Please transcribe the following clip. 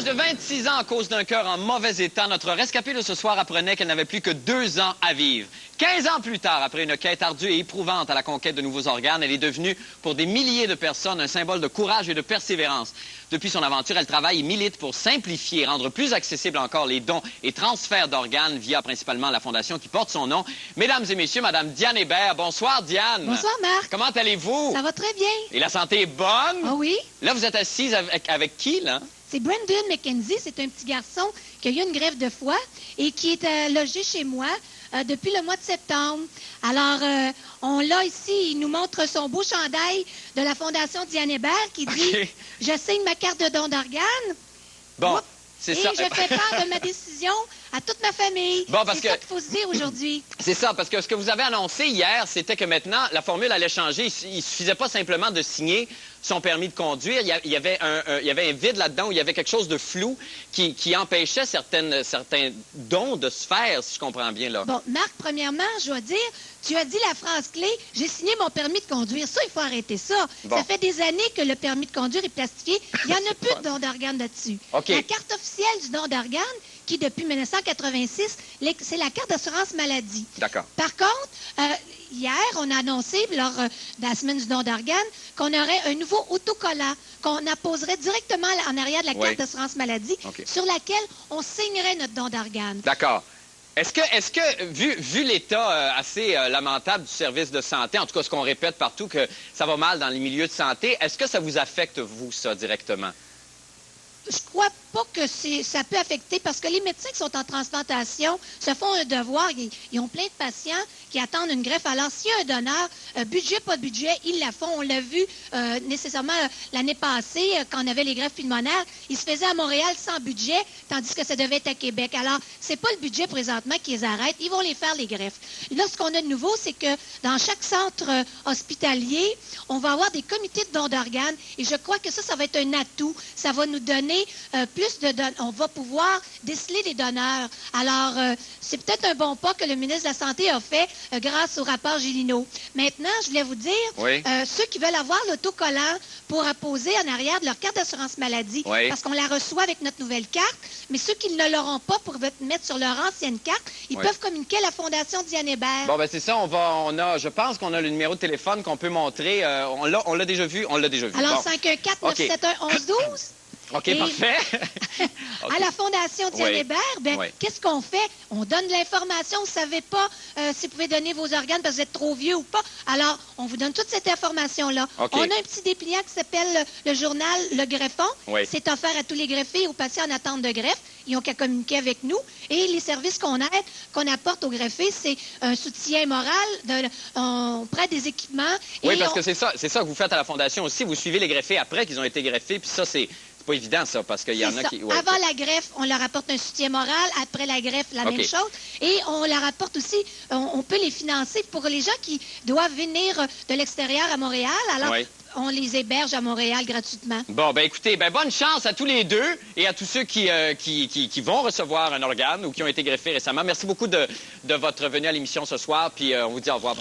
l'âge de 26 ans, à cause d'un cœur en mauvais état, notre rescapée de ce soir apprenait qu'elle n'avait plus que 2 ans à vivre. 15 ans plus tard, après une quête ardue et éprouvante à la conquête de nouveaux organes, elle est devenue, pour des milliers de personnes, un symbole de courage et de persévérance. Depuis son aventure, elle travaille et milite pour simplifier et rendre plus accessibles encore les dons et transferts d'organes via principalement la fondation qui porte son nom. Mesdames et messieurs, Madame Diane Hébert. Bonsoir, Diane. Bonsoir, Marc. Comment allez-vous? Ça va très bien. Et la santé est bonne? Ah oui? Là, vous êtes assise avec qui, là? C'est Brandon McKenzie. C'est un petit garçon qui a eu une greffe de foie et qui est logé chez moi depuis le mois de septembre. Alors, on l'a ici. Il nous montre son beau chandail de la Fondation Diane Hébert qui dit « Je signe ma carte de don d'organes. » Bon, c'est ça. Et je fais part de ma décision à toute ma famille. Bon, parce c'est ça qu'il faut se dire aujourd'hui. C'est ça, parce que ce que vous avez annoncé hier, c'était que maintenant, la formule allait changer. Il ne suffisait pas simplement de signer son permis de conduire. Il y avait un vide là-dedans où il y avait quelque chose de flou qui empêchait certains dons de se faire, si je comprends bien, là. Bon, Marc, premièrement, je dois dire, tu as dit la phrase clé, j'ai signé mon permis de conduire. Ça, il faut arrêter ça. Bon. Ça fait des années que le permis de conduire est plastifié. Il n'y en a plus de don d'organes là-dessus. OK. La carte officielle du don d'organes, qui depuis 1986, c'est la carte d'assurance maladie. D'accord. Par contre, hier, on a annoncé, lors de la semaine du don d'organes, qu'on aurait un nouveau autocollant qu'on apposerait directement en arrière de la carte d'assurance maladie, sur laquelle on signerait notre don d'organes. D'accord. Est-ce que vu l'état assez lamentable du service de santé, en tout cas ce qu'on répète partout, que ça va mal dans les milieux de santé, est-ce que ça vous affecte, vous, ça, directement? Je crois pas que ça peut affecter, parce que les médecins qui sont en transplantation se font un devoir. Ils ont plein de patients qui attendent une greffe. Alors, s'il y a un donneur, budget, pas de budget, ils la font. On l'a vu nécessairement l'année passée, quand on avait les greffes pulmonaires. Ils se faisaient à Montréal sans budget, tandis que ça devait être à Québec. Alors, c'est pas le budget présentement qui les arrête. Ils vont les faire, les greffes. Là, ce qu'on a de nouveau, c'est que dans chaque centre hospitalier, on va avoir des comités de dons d'organes. Et je crois que ça va être un atout. Ça va nous donner plus on va pouvoir déceler les donneurs. Alors, c'est peut-être un bon pas que le ministre de la Santé a fait grâce au rapport Gélineau. Maintenant, je voulais vous dire, ceux qui veulent avoir l'autocollant pour apposer en arrière de leur carte d'assurance maladie, parce qu'on la reçoit avec notre nouvelle carte, mais ceux qui ne l'auront pas pour mettre sur leur ancienne carte, ils peuvent communiquer à la Fondation Diane Hébert. Bon, ben c'est ça. Je pense qu'on a le numéro de téléphone qu'on peut montrer. On l'a déjà vu. On l'a déjà vu. Alors, bon. 514-971-1112. OK, Et parfait. à la Fondation Diane Hébert, qu'est-ce qu'on fait? On donne de l'information. Vous ne savez pas si vous pouvez donner vos organes parce que vous êtes trop vieux ou pas. Alors, on vous donne toute cette information-là. On a un petit dépliant qui s'appelle le journal Le Greffon. C'est offert à tous les greffés et aux patients en attente de greffe. Ils n'ont qu'à communiquer avec nous. Et les services qu'on apporte aux greffés, c'est un soutien moral. On prête des équipements. Oui, parce que c'est ça que vous faites à la Fondation aussi. Vous suivez les greffés après qu'ils ont été greffés. Puis ça, c'est pas évident, ça, parce qu'il y en a qui... Avant la greffe, on leur apporte un soutien moral. Après la greffe, la même chose. Et on leur apporte aussi... On peut les financer pour les gens qui doivent venir de l'extérieur à Montréal. Alors, on les héberge à Montréal gratuitement. Bon, ben écoutez, bonne chance à tous les deux et à tous ceux qui vont recevoir un organe ou qui ont été greffés récemment. Merci beaucoup de votre venue à l'émission ce soir, puis on vous dit au revoir.